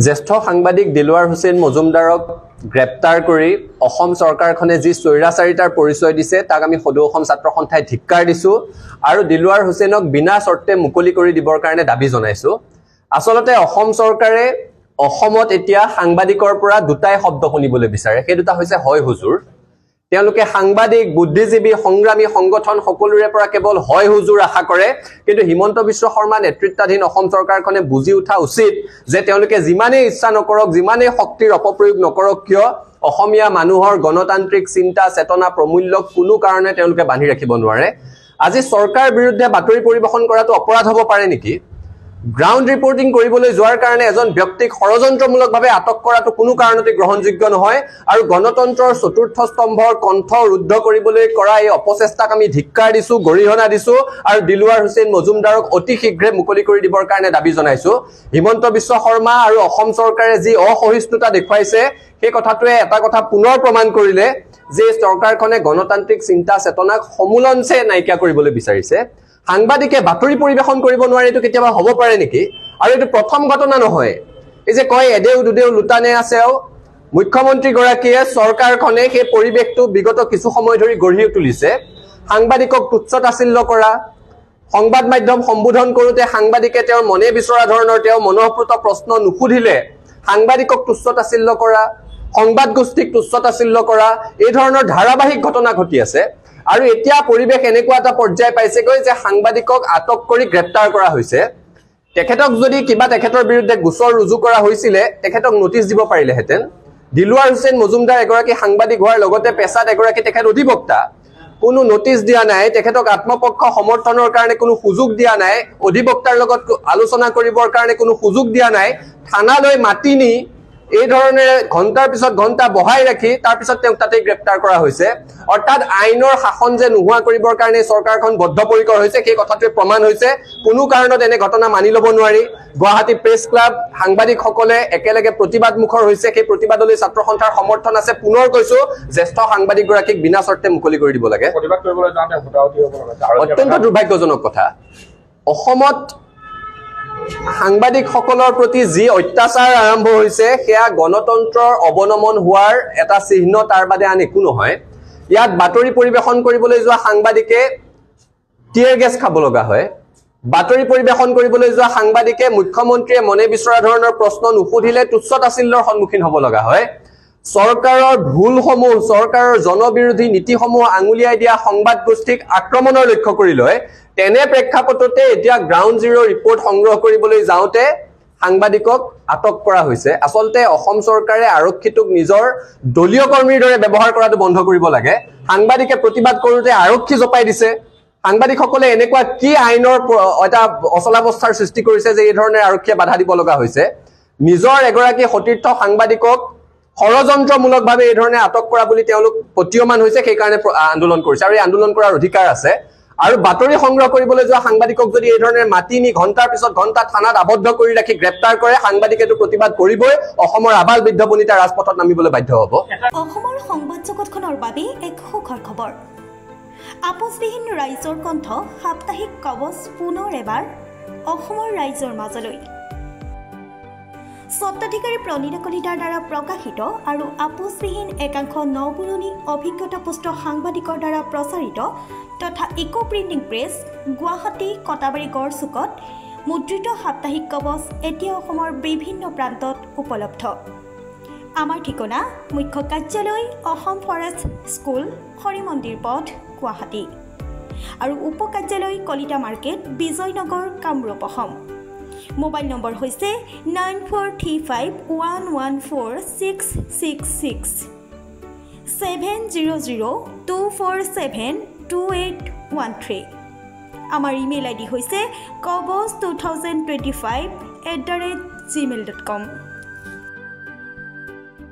জ্যেষ্ঠ সাংবাদিক দিলৱাৰ হুছেইন মজুমদাৰক গ্ৰেপ্তাৰ কৰি অসম চৰকাৰখনে যি স্বৈৰাচাৰিতাৰ পৰিচয় দিছে তাক আমি সদৌ অসম ছাত্ৰ সন্থাই ধিক্কাৰ দিছো আৰু দিলৱাৰ হুছেইনক বিনা চৰ্তে মুকলি কৰি দিবৰ কাৰণে দাবী জনাইছো। আসলতে অসম চৰকাৰে অসমত এতিয়া সাংবাদিকৰ পৰা দুটাই শব্দ শুনিবলৈ বিচাৰে, সেই দুটা হৈছে হয় হুজুৰ। তেওঁলোকে সাংবাদিক, বুদ্ধিজীৱী, সংগ্ৰামী সংগঠন সকলোৰে পৰা কেৱল হয় হুজুৰ আশা কৰে, কিন্তু হিমন্ত বিশ্ব শৰ্মা নেতৃত্বাধীন অসম চৰকাৰখনে বুজি উঠা উচিত যে তেওঁলোকে যিমানেই ইচ্ছা নকৰক, যিমানেই শক্তিৰ অপপ্ৰয়োগ নকৰক কিয়, অসমীয়া মানুহৰ গণতান্ত্ৰিক চিন্তা চেতনা প্ৰমূল্যক কোনো কাৰণে তেওঁলোকে বান্ধি ৰাখিব নোৱাৰে। আজি চৰকাৰ বিৰুদ্ধে বাতৰি পৰিৱেশন কৰাটো অপৰাধ হ'ব পাৰে নেকি? গ্ৰাউণ্ড ৰিপৰ্টিং কৰিবলৈ যোৱাৰ কাৰণে এজন ব্যক্তিক ষড়যন্ত্ৰমূলকভাৱে আটক কৰাটো কোনো কাৰণতে গ্ৰহণযোগ্য নহয় আৰু গণতন্ত্ৰৰ চতুৰ্থ স্তম্ভৰ কণ্ঠ ৰুদ্ধ কৰিবলৈ কৰা এই অপচেষ্টাক আমি ধিক্কাৰ দিছো, গৰিহণা দিছো আৰু দিলৱাৰ হুছেইন মজুমদাৰক অতি শীঘ্ৰে মুকলি কৰি দিবৰ কাৰণে দাবী জনাইছো। হিমন্ত বিশ্ব শৰ্মা আৰু অসম চৰকাৰে যি অসহিষ্ণুতা দেখুৱাইছে সেই কথাটোৱে এটা কথা পুনৰ প্ৰমাণ কৰিলে যে চৰকাৰখনে গণতান্ত্ৰিক চিন্তা চেতনাক সমূলনচে নাইকিয়া কৰিবলৈ বিচাৰিছে। সাংবাদিকে বাতৰি পৰিৱেশন কৰিব নোৱাৰে, এইটো কেতিয়াবা হ'ব পাৰে নেকি? আৰু এইটো প্ৰথম ঘটনা নহয়। এই যে কয় এদেউ দুদেউ লুটানে আছেও, মুখ্যমন্ত্ৰীগৰাকীয়ে চৰকাৰখনে সেই পৰিৱেশটো বিগত কিছু সময় ধৰি গঢ়ি তুলিছে। সাংবাদিকক তুচ্ছ তাচ্ছিল্য কৰা, সংবাদ মাধ্যম সম্বোধন কৰোঁতে সাংবাদিকে তেওঁৰ মনে বিচৰা ধৰণৰ তেওঁ মনঃপূত প্ৰশ্ন নুসুধিলে সাংবাদিকক তুচ্ছ তাচ্ছিল্য কৰা, সংবাদ গোষ্ঠীক তুচ্ছ তাচ্ছিল্য কৰা, এই ধৰণৰ ধাৰাবাহিক ঘটনা ঘটি আছে। আৰু এতিয়া পৰিৱেশ এনেকুৱা এটা পৰ্যায় পাইছেগৈ যে সাংবাদিকক আটক কৰি গ্ৰেপ্তাৰ কৰা হৈছে। তেখেতক যদি কিবা তেখেতৰ বিৰুদ্ধে গোচৰ ৰুজু কৰা হৈছিলে তেখেতক নটিচ দিব পাৰিলেহেঁতেন। দিলৱাৰ হুছেইন মজুমদাৰ এগৰাকী সাংবাদিক হোৱাৰ লগতে পেছাত এগৰাকী তেখেত অধিবক্তা, কোনো নটিচ দিয়া নাই, তেখেতক আত্মপক্ষ সমৰ্থনৰ কাৰণে কোনো সুযোগ দিয়া নাই, অধিবক্তাৰ লগত আলোচনা কৰিবৰ কাৰণে কোনো সুযোগ দিয়া নাই, থানালৈ মাতি নি এই ধৰণেৰে ঘণ্টাৰ পিছত ঘণ্টা বহাই ৰাখি তাৰপিছত তেওঁক তাতেই গ্ৰেপ্তাৰ কৰা হৈছে। অৰ্থাৎ আইনৰ শাসন যে নোহোৱা কৰিবৰ কাৰণে চৰকাৰখন বদ্ধপৰিকৰ হৈছে সেই কথাটোৱে প্ৰমাণ হৈছে। কোনো কাৰণত এনে ঘটনা মানি ল'ব নোৱাৰি। গুৱাহাটী প্ৰেছ ক্লাব সাংবাদিকসকলে একেলগে প্ৰতিবাদ মুখৰ হৈছে, সেই প্ৰতিবাদলৈ ছাত্ৰ সন্থাৰ সমৰ্থন আছে। পুনৰ কৈছো, জ্যেষ্ঠ সাংবাদিকগৰাকীক বিনা চৰ্তে মুকলি কৰি দিব লাগে। অত্যন্ত দুৰ্ভাগ্যজনক কথা। অসমত সাংবাদিকসকলৰ প্ৰতি যি অত্যাচাৰ আৰম্ভ হৈছে সেয়া গণতন্ত্ৰৰ অৱনমন হোৱাৰ এটা চিহ্ন, তাৰ বাদে আন একো নহয়। ইয়াত বাতৰি পৰিৱেশন কৰিবলৈ যোৱা সাংবাদিকে টিয়াৰ গেছ খাব লগা হয়। বাতৰি পৰিৱেশন কৰিবলৈ যোৱা সাংবাদিকে মুখ্যমন্ত্ৰীয়ে মনে বিচৰা ধৰণৰ প্ৰশ্ন নুসুধিলে তুচ্ছ তাচ্ছিল্যৰ সন্মুখীন হ'ব লগা হয়। চৰকাৰৰ ভুলসমূহ, চৰকাৰৰ জনবিৰোধী নীতিসমূহ আঙুলিয়াই দিয়া সংবাদ গোষ্ঠীক আক্ৰমণৰ লক্ষ্য কৰি লয়। তেনে প্ৰেক্ষাপটতে এতিয়া গ্ৰাউণ্ড জিৰ' ৰিপৰ্ট সংগ্ৰহ কৰিবলৈ যাওঁতে সাংবাদিকক আটক কৰা হৈছে। আচলতে অসম চৰকাৰে আৰক্ষীটোক নিজৰ দলীয় কৰ্মীৰ দৰে ব্যৱহাৰ কৰাটো বন্ধ কৰিব লাগে। সাংবাদিকে প্ৰতিবাদ কৰোঁতে আৰক্ষী জপাই দিছে। সাংবাদিকসকলে এনেকুৱা কি আইনৰ এটা অচলাৱস্থাৰ সৃষ্টি কৰিছে যে এই ধৰণে আৰক্ষীয়ে বাধা দিব লগা হৈছে? নিজৰ এগৰাকী সতীৰ্থ সাংবাদিকক ষড়যন্ত্ৰমূলকভাৱে এই ধৰণে আটক কৰা বুলি তেওঁলোক প্ৰতীয়মান হৈছে, সেইকাৰণে আন্দোলন কৰিছে আৰু এই আন্দোলন কৰাৰ অধিকাৰ আছে। আৰু বাতৰি সংগ্ৰহ কৰিবলৈ যোৱা সাংবাদিকক যদি এই ধৰণে মাতি নি ঘণ্টাৰ পিছত ঘণ্টা থানাত আবদ্ধ কৰি ৰাখি গ্ৰেপ্তাৰ কৰে, সাংবাদিকেতো প্ৰতিবাদ কৰিবই। অসমৰ আবাল বৃদ্ধ বনিতা ৰাজপথত নামিবলৈ বাধ্য হ'ব। অসমৰ সংবাদ জগতখনৰ বাবে এক সুখৰ খবৰ। আপোচবিহীন ৰাইজৰ কণ্ঠ সাপ্তাহিক কবচ পুনৰ এবাৰ অসমৰ ৰাইজৰ মাজলৈ। স্বত্বাধিকাৰী প্ৰণীতা কলিতাৰ দ্বাৰা প্ৰকাশিত আৰু আপোচবিহীন একাংশ নপুৰণি অভিজ্ঞতাপুষ্ট সাংবাদিকৰ দ্বাৰা প্ৰচাৰিত তথা eco printing press Guwahati Katabari গড়চুকত মুদ্ৰিত সাপ্তাহিক কবচ এতিয়া অসমৰ বিভিন্ন প্ৰান্তত উপলব্ধ। আমাৰ ঠিকনা মুখ্য কাৰ্যালয় অসম ফৰেষ্ট স্কুল, হৰি মন্দিৰ পথ, গুৱাহাটী আৰু উপ কাৰ্যালয় Kalita market, Bijoynagar, Kamrup, Assam. Mobile number হৈছে 9435114666 70024728813। আমাৰ ইমেইল আইডি হৈছে kobos2025@gmail.com।